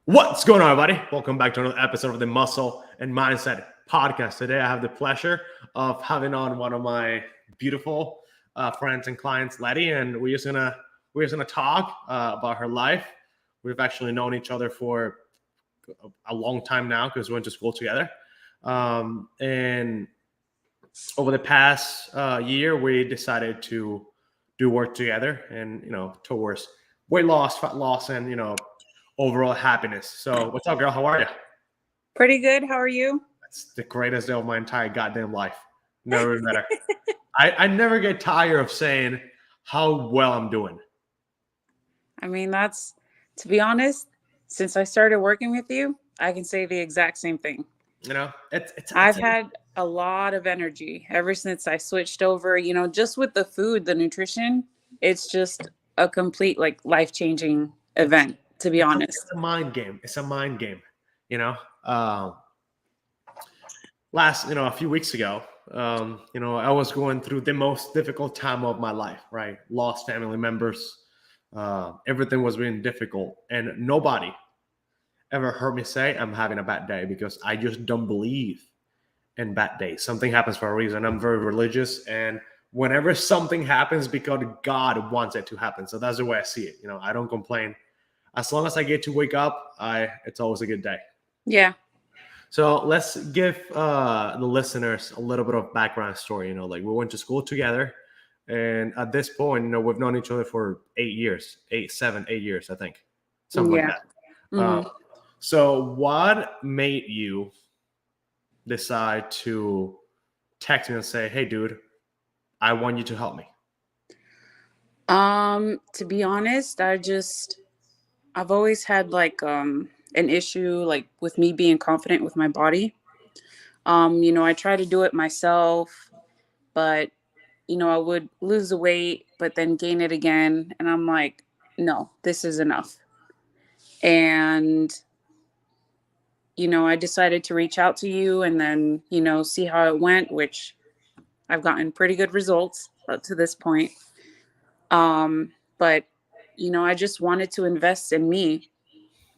What's going on, everybody? Welcome back to another episode of the Muscle and Mindset podcast. Today, I have the pleasure of having on one of my beautiful friends and clients, Letty, and we're just gonna talk about her life. We've actually known each other for a long time now because we went to school together. And over the past year, we decided to do work together, and towards weight loss, fat loss, and overall happiness. So, what's up, girl? How are you? Pretty good. How are you? It's the greatest day of my entire goddamn life. Never been better. I never get tired of saying how well I'm doing. I mean, to be honest, since I started working with you, I can say the exact same thing. It's I've had a lot of energy ever since I switched over, just with the food, the nutrition, it's just a complete like life-changing event, to be honest. it's a mind game. It's a mind game. You know, uh, last a few weeks ago, I was going through the most difficult time of my life. Right, lost family members. Everything was being difficult, and nobody ever heard me say I'm having a bad day because I just don't believe in bad days. Something happens for a reason. I'm very religious, and whenever something happens, because God wants it to happen. So that's the way I see it. I don't complain. As long as I get to wake up, it's always a good day. Yeah. So let's give the listeners a little bit of background story. Like we went to school together, and at this point, we've known each other for 8 years, 8 years, I think, something like Yeah. that. Hmm. So what made you decide to text me and say, "Hey, dude, I want you to help me"? To be honest, I've always had like an issue like with me being confident with my body. I try to do it myself, but I would lose the weight, but then gain it again. And I'm like, no, this is enough. And, I decided to reach out to you and then, see how it went, which I've gotten pretty good results up to this point. But, I just wanted to invest in me,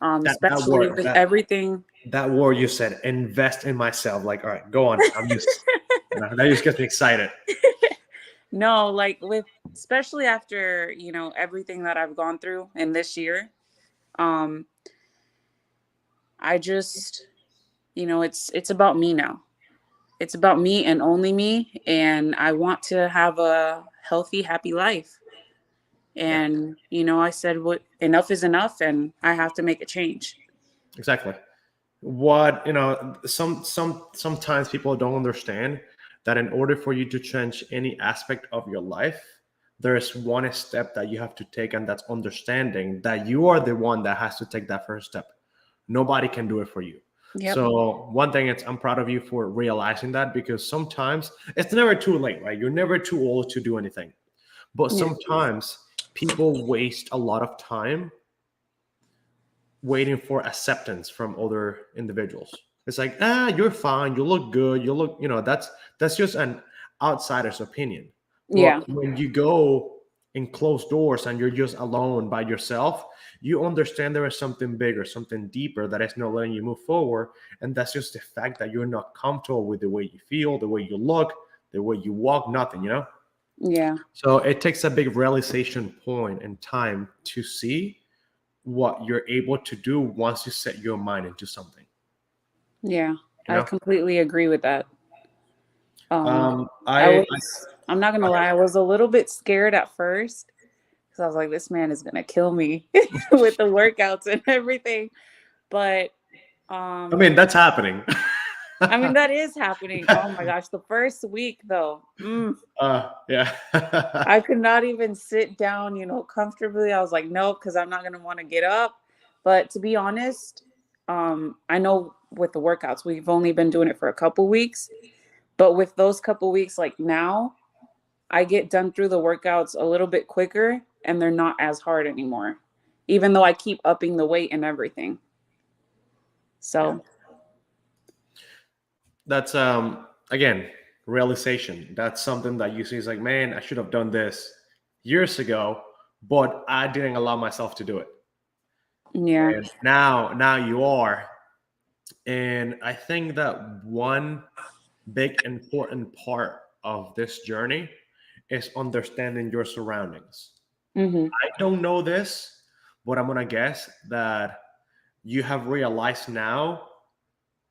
That especially word, with that everything. that word you said, invest in myself. Like, all right, go on. That just gets me excited. No, like with, especially after, everything that I've gone through in this year. Um, I just, it's about me now. It's about me and only me, and I want to have a healthy, happy life. Yeah, And I said, "What enough is enough, and I have to make a change." exactly. What sometimes people don't understand that in order for you to change any aspect of your life, there is one step that you have to take, and that's understanding that you are the one that has to take that first step. Nobody can do it for you. Yep. So one thing is, I'm proud of you for realizing that, because sometimes it's never too late, right? You're never too old to do anything. But Yeah. sometimes people waste a lot of time waiting for acceptance from other individuals. It's like, you're fine, you look good, you look, that's just an outsider's opinion. But Yeah. when you go in closed doors and you're just alone by yourself, you understand there is something bigger, something deeper that is not letting you move forward. And that's just the fact that you're not comfortable with the way you feel, the way you look, the way you walk, nothing. Yeah. So it takes a big realization point in time to see what you're able to do once you set your mind into something. Yeah. You I know, completely agree with that. Um, I I was, I'm not gonna lie, I was a little bit scared at first because I was like, this man is gonna kill me with the workouts and everything. But I mean, that's happening. I mean, that is happening. Oh my gosh, the first week though, Yeah. I could not even sit down, comfortably. I was like, nope, because I'm not gonna want to get up. But to be honest, I know with the workouts, we've only been doing it for a couple weeks, but with those couple weeks, like now, I get done through the workouts a little bit quicker, and they're not as hard anymore, even though I keep upping the weight and everything. Yeah. So That's again, realization. That's something that you see is like, man, I should have done this years ago, but I didn't allow myself to do it. Yeah. And now you are. And I think that one big important part of this journey is understanding your surroundings. Hmm. I don't know this, but I'm gonna guess that you have realized now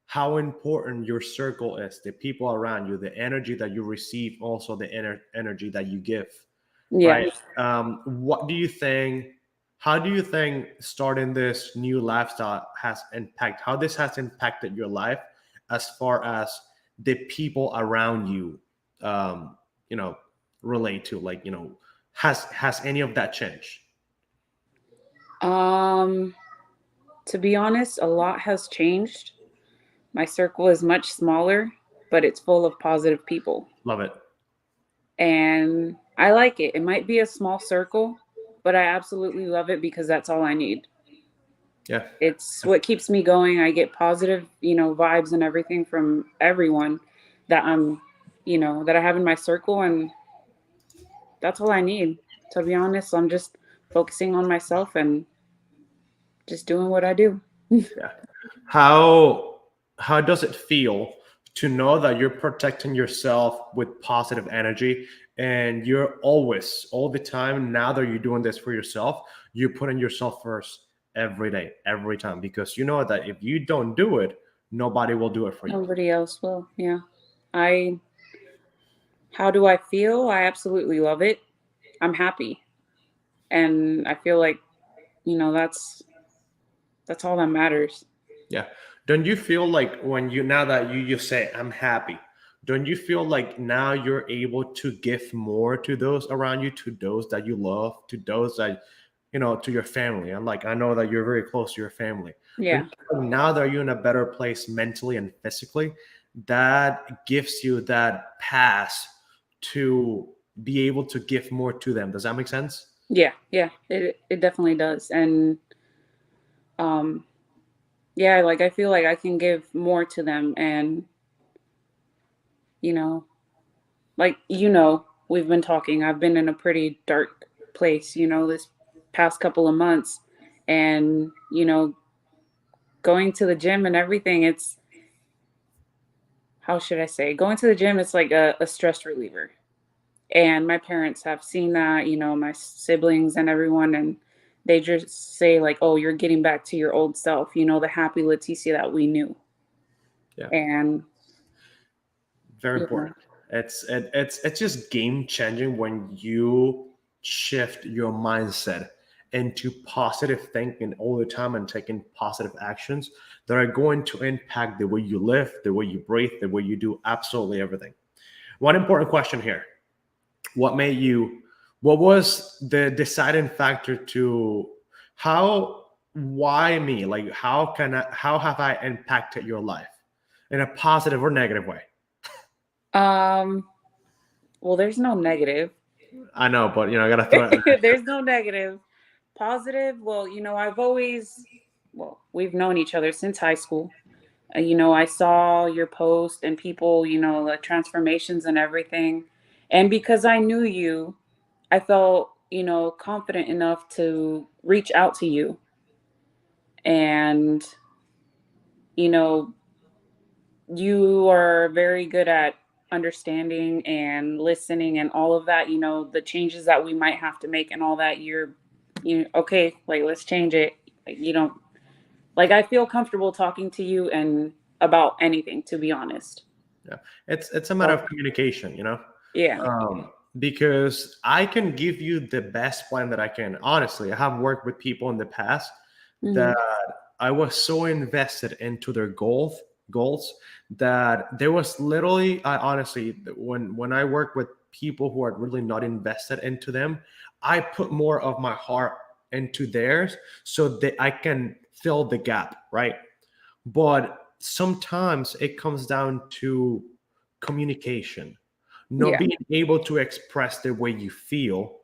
how important your circle is, the people around you, the energy that you receive, also the energy that you give, Yeah. right? What do you think? How do you think starting this new lifestyle how this has impacted your life as far as the people around you, um, you know, relate to? Like, has any of that changed? Um, to be honest, a lot has changed. My circle is much smaller, but it's full of positive people. Love it. And I like it. It might be a small circle, but I absolutely love it because that's all I need. Yeah. It's what keeps me going. I get positive, vibes and everything from everyone that that I have in my circle, and that's all I need. To be honest, I'm just focusing on myself and just doing what I do. Yeah. How does it feel to know that you're protecting yourself with positive energy, and you're always all the time, now that you're doing this for yourself, you're putting yourself first every day, every time, because you know that if you don't do it, nobody will do it for you. Nobody else will. Yeah. I How do I feel? I absolutely love it. I'm happy. And I feel like, that's all that matters. Yeah. Don't you feel like when you now that you just say I'm happy, don't you feel like now you're able to give more to those around you, to those that you love, to those that to your family? And like I know that you're very close to your family. Don't Yeah. you feel like now that you're in a better place mentally and physically, that gives you that pass to be able to give more to them? Does that make sense? Yeah. Yeah. It definitely does. And um yeah, like I feel like I can give more to them, and you know, like we've been talking. I've been in a pretty dark place, this past couple of months, and going to the gym and everything, it's how should I say? Going to the gym, it's like a stress reliever. And my parents have seen that, my siblings and everyone, and they just say like, "Oh, you're getting back to your old self, the happy Leticia that we knew." Yeah. And Very you know, important. It's just game changing when you shift your mindset into positive thinking all the time and taking positive actions that are going to impact the way you live, the way you breathe, the way you do absolutely everything. One important question here: What made you? What was the deciding factor to how? Why me? Like how can I? How have I impacted your life in a positive or negative way? um, well, there's no negative. I know, but I gotta throw it. There's no negative. Positive, well, we've known each other since high school. I saw your post and people, the transformations and everything. And because I knew you, I felt, confident enough to reach out to you. And, you know, you are very good at understanding and listening and all of that, the changes that we might have to make and all that. Okay, like, let's change it. Like, you don't, like, I feel comfortable talking to you and about anything, to be honest. Yeah, it's a matter So, of communication, yeah. because I can give you the best plan that I can. Honestly, I have worked with people in the past Hmm. that I was so invested into their goals that there was literally, I honestly, when I work with people who are really not invested into them, I put more of my heart into theirs so that I can fill the gap, right? But sometimes it comes down to communication, not Yeah. being able to express the way you feel.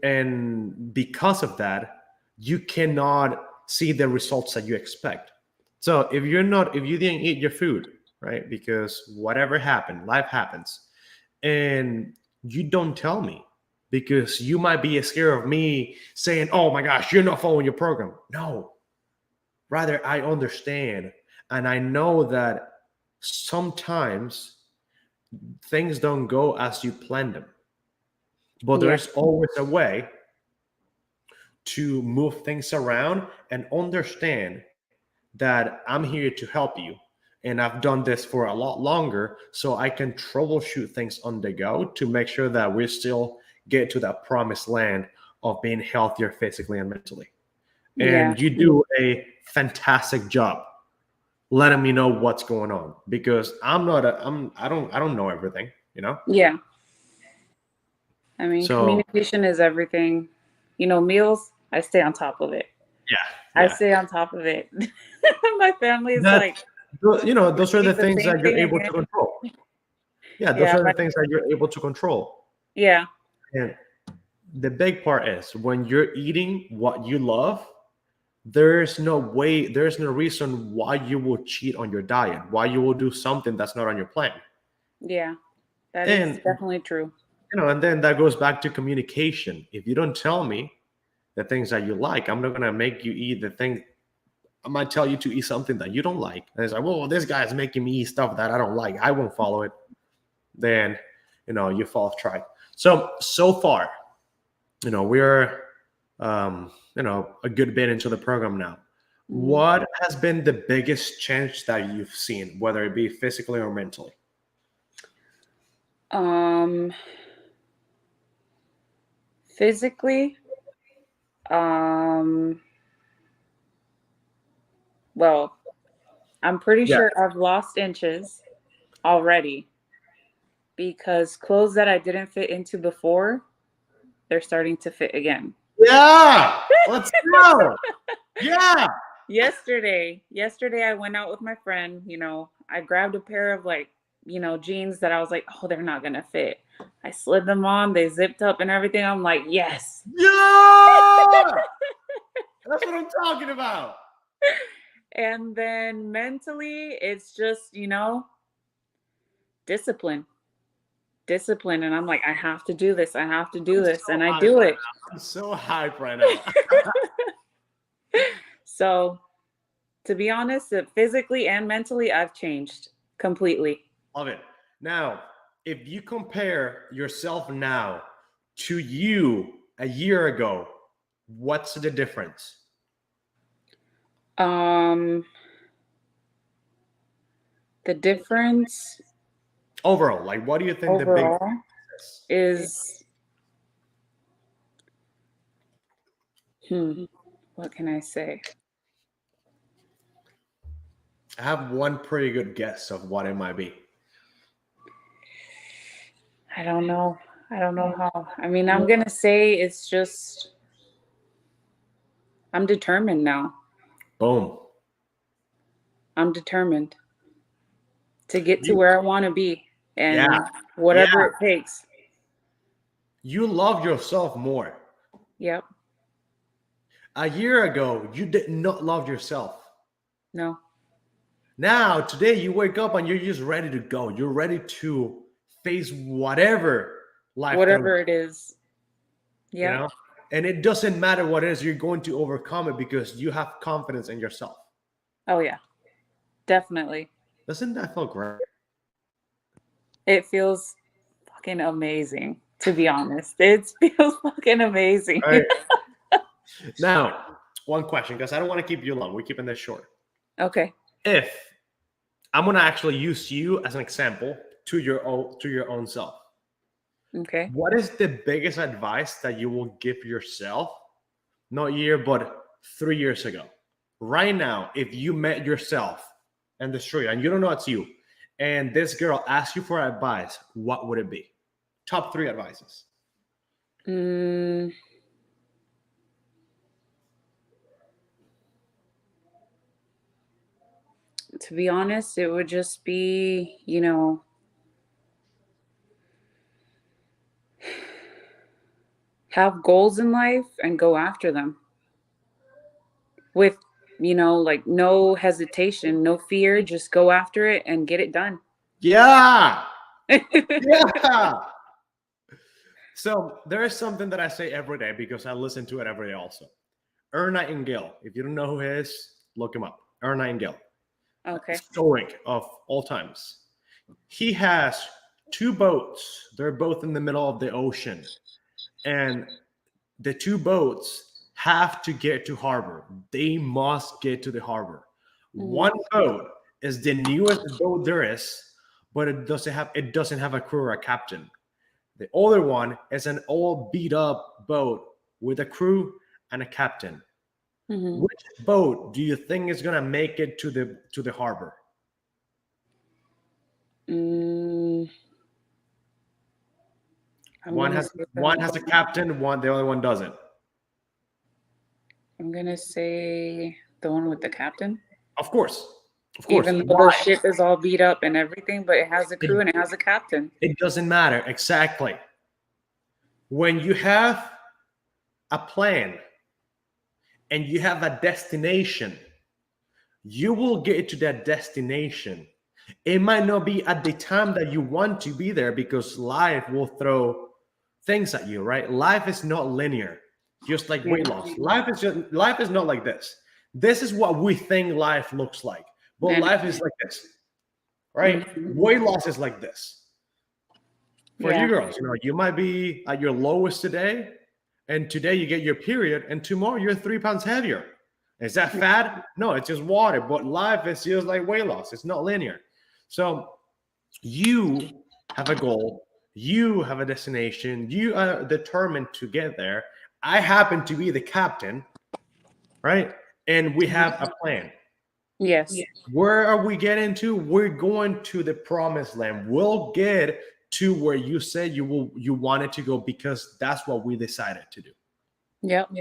And because of that, you cannot see the results that you expect. So if you didn't eat your food, right? Because whatever happened, life happens, and you don't tell me because you might be scared of me saying, oh my gosh, you're not following your program. No, rather, I understand. And I know that sometimes things don't go as you planned them, but Yeah. there's always a way to move things around and understand that I'm here to help you. And I've done this for a lot longer, so I can troubleshoot things on the go to make sure that we still get to that promised land of being healthier physically and mentally. Yeah. And you do a fantastic job letting me know what's going on, because I don't know everything, you know? Yeah. I mean, So communication is everything. You know, meals, I stay on top of it. yeah, I yeah. stay on top of it. My family is That like, those are the repeat the things same that you're thing able again. to control. Yeah, those Yeah. are the things that you're able to control. Yeah. And the big part is when you're eating what you love, there's no way, there's no reason why you will cheat on your diet, why you will do something that's not on your plan. Yeah. That is And definitely true. and then that goes back to communication. If you don't tell me the things that you like, I'm not gonna make you eat the thing. I might tell you to eat something that you don't like. And it's like, well, this guy's making me eat stuff that I don't like. I won't follow it. Then, you fall off track. So far, we're, a good bit into the program now. Mhm. What has been the biggest change that you've seen, whether it be physically or mentally? Um, Physically, um, well, I'm pretty Yeah. sure I've lost inches already because clothes that I didn't fit into before, they're starting to fit again. Yeah. Let's go. Yeah. Yesterday I went out with my friend, I grabbed a pair of jeans that I was like, "Oh, they're not going to fit." I slid them on, they zipped up and everything. I'm like, "Yes." Yeah. That's what I'm talking about. And then mentally, it's just, discipline. Discipline. And I'm like, I have to do this. I have to do I'm this. so And I hyped do right it. now. I'm so hyped right now. So, to be honest, physically and mentally, I've changed completely. Love it. Now, if you compare yourself now to you a year ago, what's the difference? Um, the difference Overall, like, what do you think the big overall is, what can I say? I have one pretty good guess of what it might be. I don't know. I don't know how. I mean, I'm going to say it's just, I'm determined now. Boom. I'm determined to get to where I want to be, and Yeah. whatever Yeah. it takes. You love yourself more. Yep. A year ago, you did not love yourself. No. Now, today, you wake up and you're just ready to go. You're ready to face whatever life Whatever throws, it is. Yeah. And it doesn't matter what it is, you're going to overcome it because you have confidence in yourself. Oh, yeah. Definitely. Doesn't that feel great? It feels fucking amazing, to be honest. It feels fucking amazing. All right. Now, one question, because I don't want to keep you long. We're keeping this short. Okay. If I'm going to actually use you as an example to your own self. Okay. What is the biggest advice that you will give yourself, not a year, but 3 years ago? Right now, if you met yourself in the street and you don't know it's you, and this girl asks you for advice, what would it be? Top 3 advices. To be honest, it would just be, have goals in life and go after them with, like no hesitation, no fear, just go after it and get it done. Yeah. Yeah. So there is something that I say every day because I listen to it every day also. Ern Nightingale. If you don't know who he is, look him up. Ern Nightingale. Okay. Stoic of all times. He has two boats. They're both in the middle of the ocean. And the two boats have to get to harbor. They must get to the harbor. Mhm. One boat is the newest boat there is, but it doesn't have a crew or a captain. The other one is an old beat up boat with a crew and a captain. Mhm. Which boat do you think is gonna make it to the harbor? Mm, I'm One gonna has say one has a captain, the other one doesn't. the one with the captain. Of course, of course. Even though the Why? ship is all beat up and everything, but it has a crew It, and it has a captain. it doesn't matter exactly. When you have a plan and you have a destination, you will get to that destination. It might not be at the time that you want to be there because life will throw things at you, right? Life is not linear, just like Yeah. weight loss. Life is not like this. This is what we think life looks like, but And life is like this, right? mhm. Weight loss is like this. For you Yeah. girls, you might be at your lowest today, and today you get your period, and tomorrow you're 3 pounds heavier. Is that fat? No, it's just water. But life is just like weight loss. It's not linear. So you have a goal, you have a destination, you are determined to get there. I happen to be the captain, right? And we have a plan. Yes. Where are we getting to? We're going to the promised land. We'll get to where you said you wanted to go because that's what we decided to do. Yep.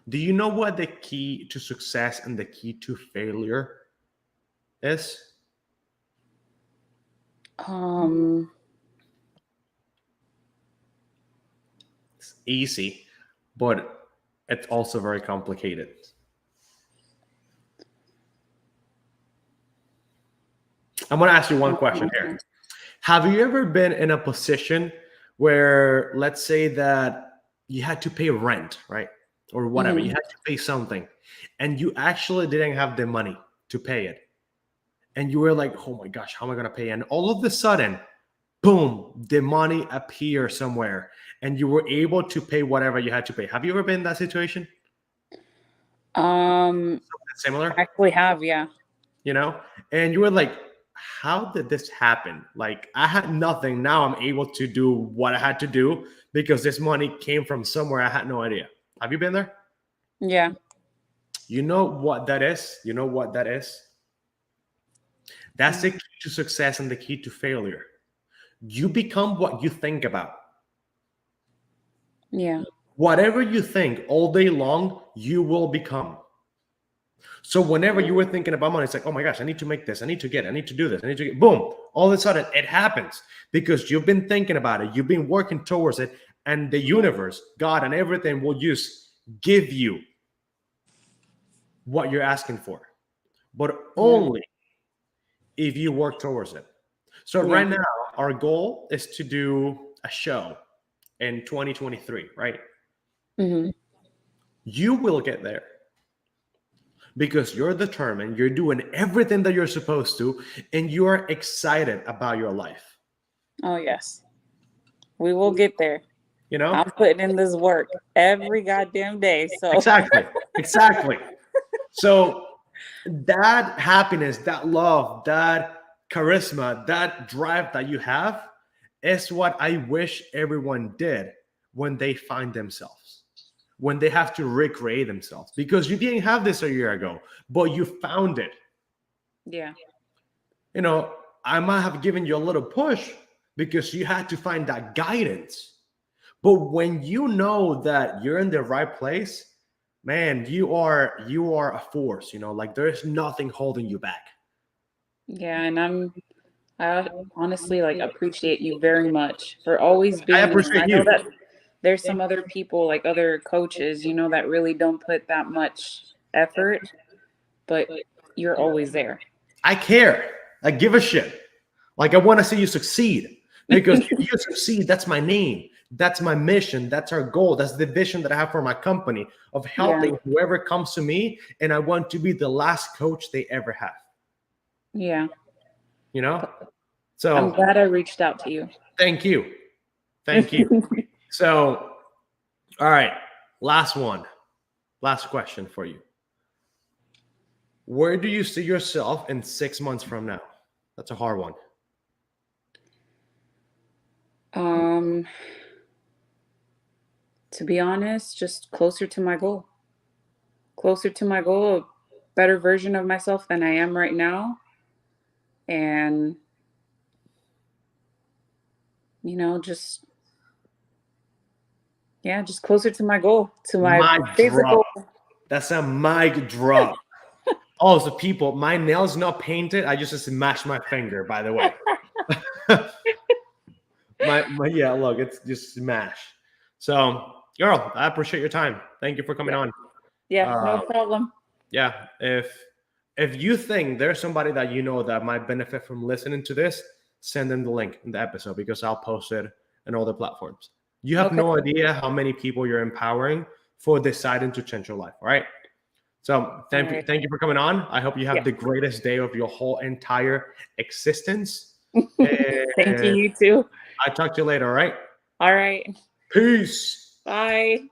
Do you know what the key to success and the key to failure is? Um. It's easy, but it's also very complicated. I'm going to ask you one question here. Have you ever been in a position where, let's say that you had to pay rent, right? Or whatever, you Mhm. had to pay something, and you actually didn't have the money to pay it. And you were like, oh my gosh, how am I going to pay? And all of a sudden, boom, the money appears somewhere, and you were able to pay whatever you had to pay. Have you ever been in that situation? Um. Similar? I actually have. Yeah. And you were like, how did this happen? Like, I had nothing. Now I'm able to do what I had to do because this money came from somewhere I had no idea. Have you been there? Yeah. You know what that is? You know what that is? That's the key to success and the key to failure. You become what you think about. Yeah. Whatever you think all day long, you will become. So whenever you were thinking about money, it's like, oh my gosh, I need to make this, I need to get, I need to do this, I need to get, boom, all of a sudden it happens because you've been thinking about it, you've been working towards it, and the universe, God, and everything will just give you what you're asking for, but only if you work towards it. So Yeah. right now, our goal is to do a show in 2023, right? Mhm. You will get there because you're determined, you're doing everything that you're supposed to, and you're excited about your life. Oh yes. We will get there. You know? I'm putting in this work every goddamn day. So Exactly. So that happiness, that love, that charisma, that drive that you have is what I wish everyone did when they find themselves, when they have to recreate themselves, because you didn't have this a year ago, but you found it. yeah. I might have given you a little push because you had to find that guidance. But when you know that you're in the right place, man, you are a force, like there is nothing holding you back. Yeah. And I honestly like appreciate you very much for always I being there. appreciate I know you. that there's some other people, like other coaches, that really don't put that much effort, but you're always there. I care. I give a shit. Like I want to see you succeed. Because if you succeed, that's my name. That's my mission. That's our goal. That's the vision that I have for my company of helping whoever comes to me. And I want to be the last coach they ever have. Yeah. You know? I'm So glad I reached out to you. thank you. Thank you. So, all right. Last one. Last question for you. Where do you see yourself in 6 months from now? That's a hard one. To be honest, just closer to my goal. Closer to my goal, a better version of myself than I am right now. And, just closer to my goal, to my Mic physical. drop. That's a mic drop. Oh, so people, my nails not painted. I just smashed my finger, by the way. Yeah, look, it's just smash. So, girl, I appreciate your time. Thank you for coming on. Yeah, no problem. Yeah, if you think there's somebody that you know that might benefit from listening to this, send them the link in the episode because I'll post it on all the platforms. You have no idea how many people you're empowering for deciding to change your life. All right. So thank you for coming on. I hope you have the greatest day of your whole entire existence. Thank you, you too. I'll talk to you later. All right. All right. Peace. Bye.